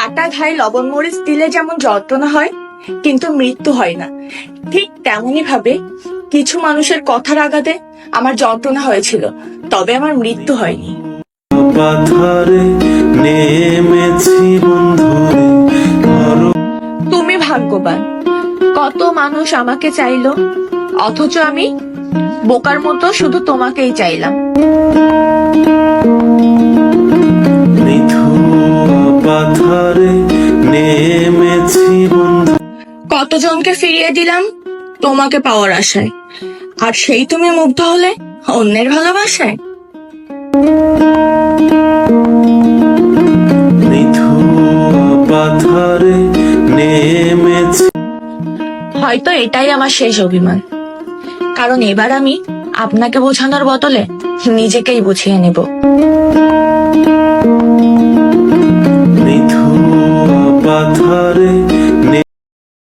কাটা ঘায়ে লবণ মরিচ দিলে যেমন যন্ত্রণা হয় কিন্তু মৃত্যু হয় না, ঠিক তেমনি ভাবে কিছু মানুষের কথার আঘাতে আমার যন্ত্রণা হয়েছিল, তবে আমার মৃত্যু হয়নি। পাথারে নেমেছি বন্ধুরে। তুমি ভাগ্যবান, কত মানুষ আমাকে চাইলো, অথচ আমি বোকার মতো শুধু তোমাকেই চাইলাম। পাথারে নেমেছি বন্ধু। কতজনকে ফিরিয়ে দিলাম তোমাকে পাওয়ার আশায়, আর সেই তুমি মুগ্ধ হলে অন্যের ভালোবাসায়। পাথারে নেমেছি। হয়তো এটাই আমার শেষ অভিমান, কারণ এবার আমি আপনাকে বোঝানোর বদলে নিজেকেই বুঝিয়ে নেব।